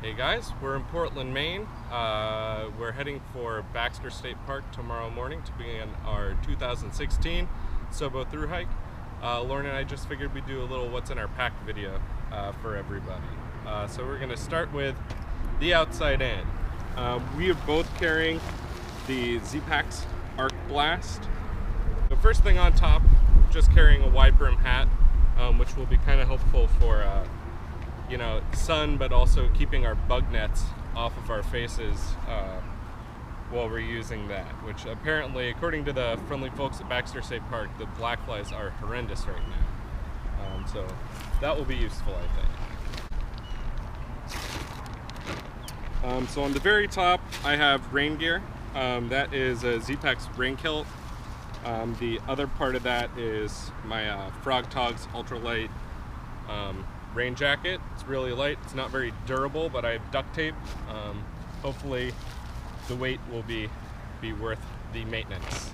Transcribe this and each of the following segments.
Hey guys, we're in Portland, Maine. We're heading for Baxter State Park tomorrow morning to begin our 2016 Sobo thru hike. Lauren and I just figured we'd do a little what's in our pack video for everybody. So we're going to start with the outside in. We are both carrying the Z-Packs Arc Blast. The first thing on top, just carrying a wide brim hat, which will be kind of helpful for sun, but also keeping our bug nets off of our faces while we're using that, which apparently, according to the friendly folks at Baxter State Park, the black flies are horrendous right now. So that will be useful, I think. So on the very top, I have rain gear. That is a Z-Packs rain kilt. The other part of that is my Frog Togs ultralight rain jacket. It's really light. It's not very durable, but I have duct tape. Hopefully the weight will be worth the maintenance.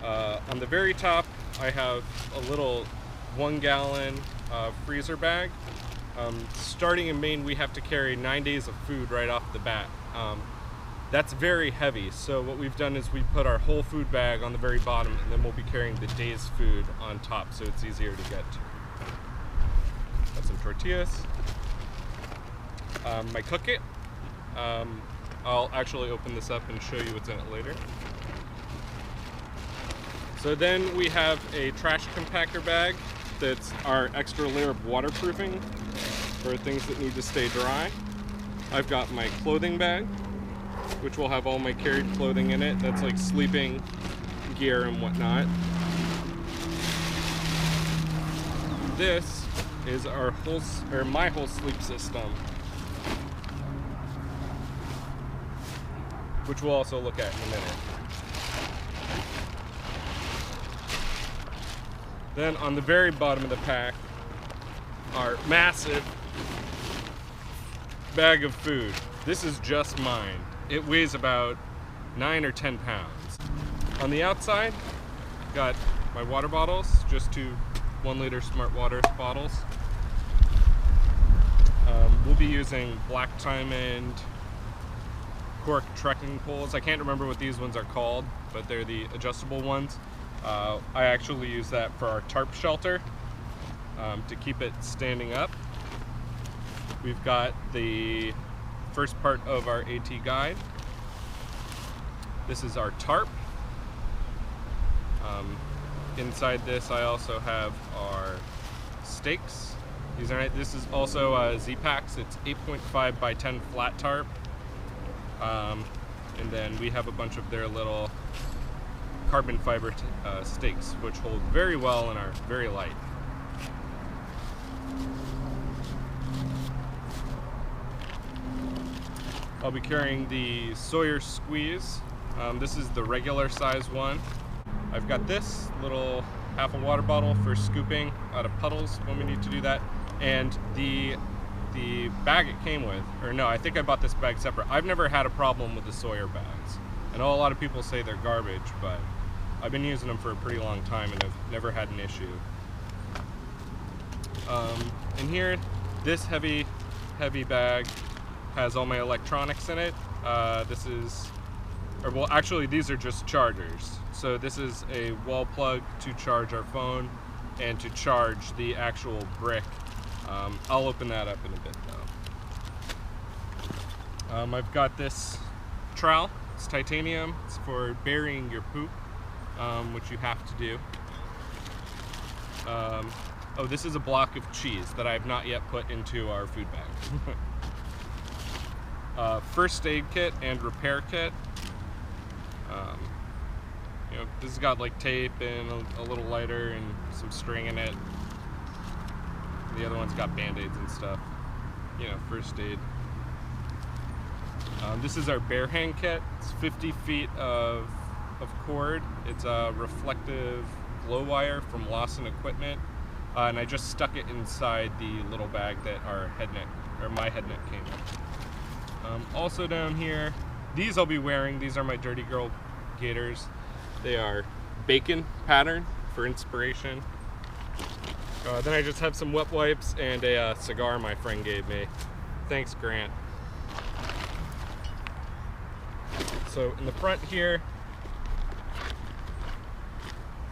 On the very top, I have a little 1 gallon freezer bag. Starting in Maine, we have to carry 9 days of food right off the bat. That's very heavy, so what we've done is we put our whole food bag on the very bottom, and then we'll be carrying the day's food on top, so it's easier to get to. Got some tortillas. My cook kit. I'll actually open this up and show you what's in it later. So then we have a trash compactor bag that's our extra layer of waterproofing for things that need to stay dry. I've got my clothing bag, which will have all my carried clothing in it. That's like sleeping gear and whatnot. This is my whole sleep system, which we'll also look at in a minute. Then on the very bottom of the pack, our massive bag of food. This is just mine. It weighs about 9 or 10 pounds. On the outside, got my water bottles, just 2 1-liter Smart Water bottles. We'll be using Black Diamond cork trekking poles. I can't remember what these ones are called, but they're the adjustable ones. I actually use that for our tarp shelter to keep it standing up. We've got the first part of our AT guide. This is our tarp. Inside this, I also have our stakes. This is also Z-Packs. It's 8.5 by 10 flat tarp. And then we have a bunch of their little carbon fiber stakes, which hold very well and are very light. I'll be carrying the Sawyer Squeeze. This is the regular size one. I've got this little half a water bottle for scooping out of puddles when we need to do that. And the bag it came with, or no, I think I bought this bag separate. I've never had a problem with the Sawyer bags. I know a lot of people say they're garbage, but I've been using them for a pretty long time and I've never had an issue. And here, this heavy bag has all my electronics in it. These are just chargers. So this is a wall plug to charge our phone and to charge the actual brick. I'll open that up in a bit though. I've got this trowel. It's titanium. It's for burying your poop, which you have to do. This is a block of cheese that I have not yet put into our food bag. First aid kit and repair kit. This has got like tape and a little lighter and some string in it. The other one's got band-aids and stuff. First aid. This is our bear hang kit. It's 50 feet of cord. It's a reflective glow wire from Lawson Equipment. And I just stuck it inside the little bag that my head net came in. Also down here, these I'll be wearing. These are my Dirty Girl gaiters. They are bacon pattern for inspiration. Then I just have some wet wipes and a cigar my friend gave me. Thanks, Grant. So in the front here,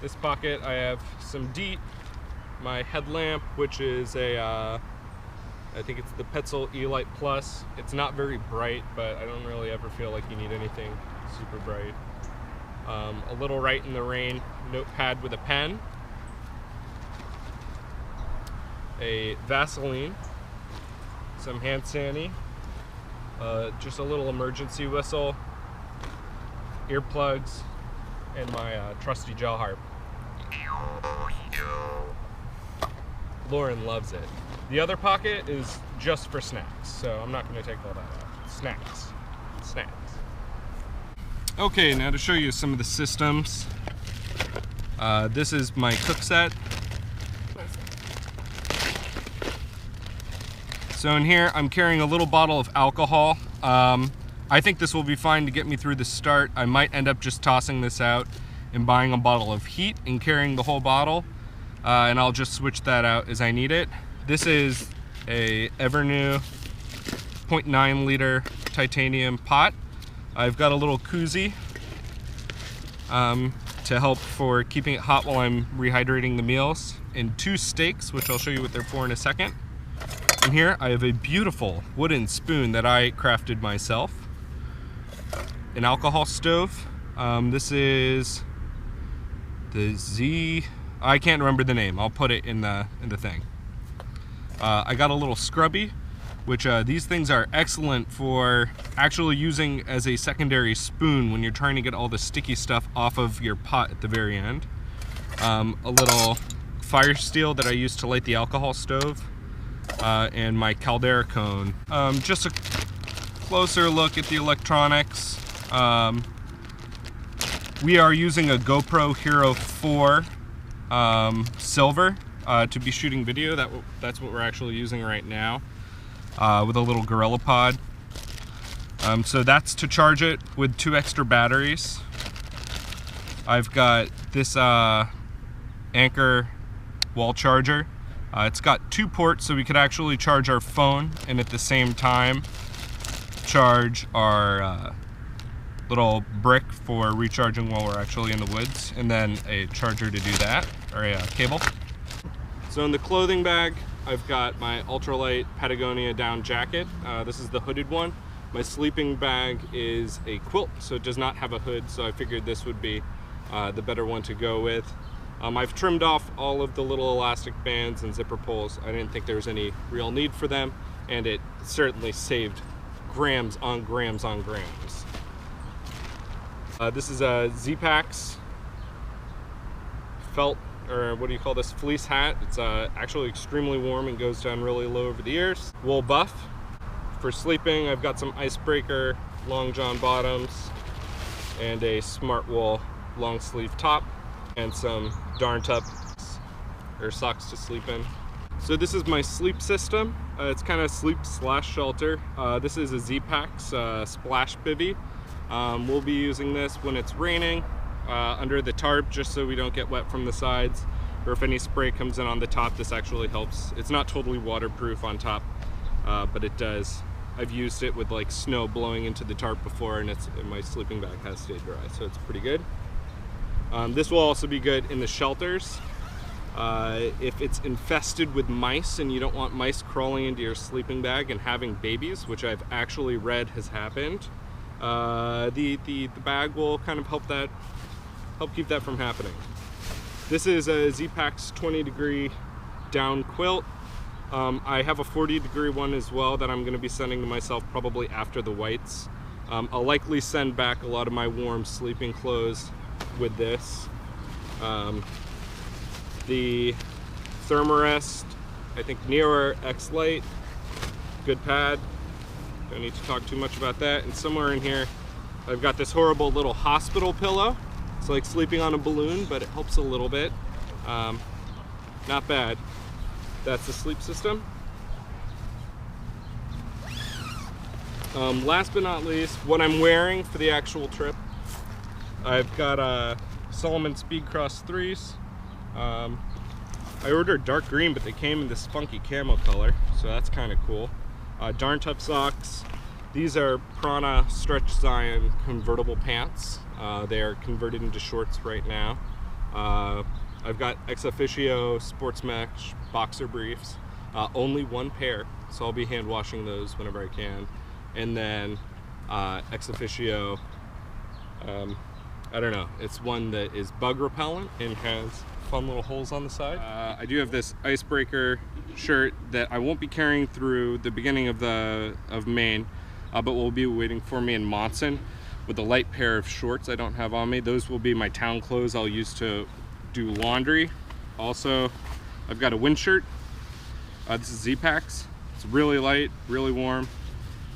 this pocket, I have some DEET, my headlamp, which is a, I think it's the Petzl E-Light Plus. It's not very bright, but I don't really ever feel like you need anything super bright. A little Right in the Rain notepad with a pen, a Vaseline, some hand sani, just a little emergency whistle, earplugs, and my trusty gel harp. Lauren loves it. The other pocket is just for snacks, so I'm not going to take all that out. Snacks. Okay, now to show you some of the systems. This is my cook set. So in here, I'm carrying a little bottle of alcohol. I think this will be fine to get me through the start. I might end up just tossing this out and buying a bottle of heat and carrying the whole bottle. And I'll just switch that out as I need it. This is a Evernew 0.9 liter titanium pot. I've got a little koozie to help for keeping it hot while I'm rehydrating the meals, and 2 steaks, which I'll show you what they're for in a second. And here I have a beautiful wooden spoon that I crafted myself. An alcohol stove. This is the I can't remember the name. I'll put it in the thing. I got a little scrubby, which these things are excellent for actually using as a secondary spoon when you're trying to get all the sticky stuff off of your pot at the very end. A little fire steel that I use to light the alcohol stove, and my caldera cone. Just a closer look at the electronics. We are using a GoPro Hero 4 Silver to be shooting video. That's what we're actually using right now, with a little Gorilla Pod. So that's to charge it with 2 extra batteries. I've got this Anker wall charger. It's got 2 ports, so we could actually charge our phone and at the same time charge our little brick for recharging while we're actually in the woods, and then a charger to do that, or a cable. So in the clothing bag, I've got my ultralight Patagonia down jacket. This is the hooded one. My sleeping bag is a quilt, so it does not have a hood, so I figured this would be the better one to go with. I've trimmed off all of the little elastic bands and zipper pulls. I didn't think there was any real need for them, and it certainly saved grams on grams on grams. This is a Z-Packs felt, or what do you call this, fleece hat. It's actually extremely warm and goes down really low over the ears. Wool buff. For sleeping, I've got some icebreaker long john bottoms and a smart wool long sleeve top, and some darn tough or socks to sleep in. So this is my sleep system. It's kind of sleep slash shelter. This is a Z-Packs splash bivvy. We'll be using this when it's raining under the tarp, just so we don't get wet from the sides, or if any spray comes in on the top, this actually helps. It's not totally waterproof on top, but it does. I've used it with like snow blowing into the tarp before, and my sleeping bag has stayed dry, so it's pretty good. This will also be good in the shelters. If it's infested with mice and you don't want mice crawling into your sleeping bag and having babies, which I've actually read has happened, the bag will kind of help keep that from happening. This is a Z-Packs 20-degree down quilt. I have a 40-degree one as well that I'm going to be sending to myself probably after the whites. I'll likely send back a lot of my warm sleeping clothes with this. The Thermarest, I think Nero X Lite, good pad. Don't need to talk too much about that. And somewhere in here, I've got this horrible little hospital pillow. It's like sleeping on a balloon, but it helps a little bit. Not bad. That's the sleep system. Last but not least, what I'm wearing for the actual trip. I've got Salomon Speedcross 3s. I ordered dark green, but they came in this funky camo color, so that's kind of cool. Darn tough socks, These are Prana Stretch Zion convertible pants. They are converted into shorts right now. I've got ex officio sports mesh boxer briefs, only one pair, so I'll be hand washing those whenever I can. And then ex officio, I don't know, it's one that is bug repellent and has fun little holes on the side. I do have this icebreaker shirt that I won't be carrying through the beginning of Maine, but will be waiting for me in Monson with a light pair of shorts I don't have on me. Those will be my town clothes I'll use to do laundry. Also, I've got a wind shirt. This is Z-Packs. It's really light, really warm,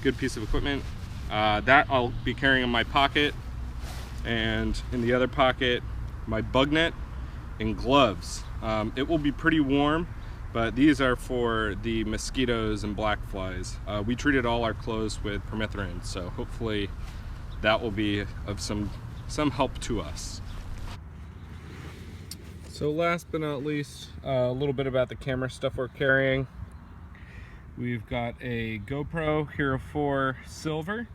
good piece of equipment. That I'll be carrying in my pocket, and in the other pocket, my bug net and gloves. It will be pretty warm, but these are for the mosquitoes and black flies. We treated all our clothes with permethrin, so hopefully that will be of some help to us. So last but not least, a little bit about the camera stuff we're carrying. We've got a GoPro Hero 4 Silver.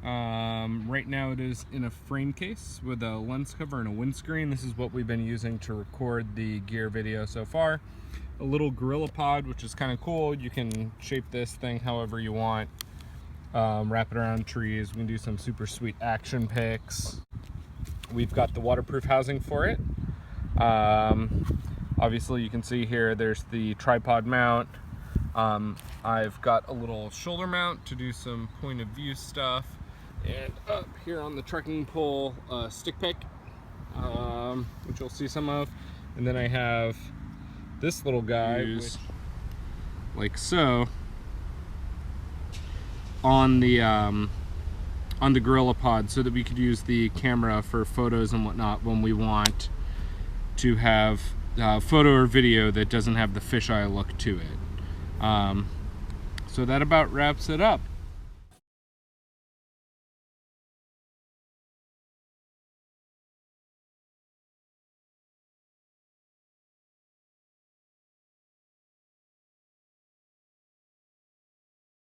Right now it is in a frame case with a lens cover and a windscreen. This is what we've been using to record the gear video so far. A little gorilla pod, which is kind of cool. You can shape this thing however you want. Wrap it around trees. We can do some super sweet action pics. We've got the waterproof housing for it. Obviously you can see here there's the tripod mount. I've got a little shoulder mount to do some point of view stuff, and up here on the trekking pole, stick pick, which you'll see some of. And then I have this little guy, like so, on the gorilla pod, so that we could use the camera for photos and whatnot when we want to have photo or video that doesn't have the fisheye look to it. So that about wraps it up.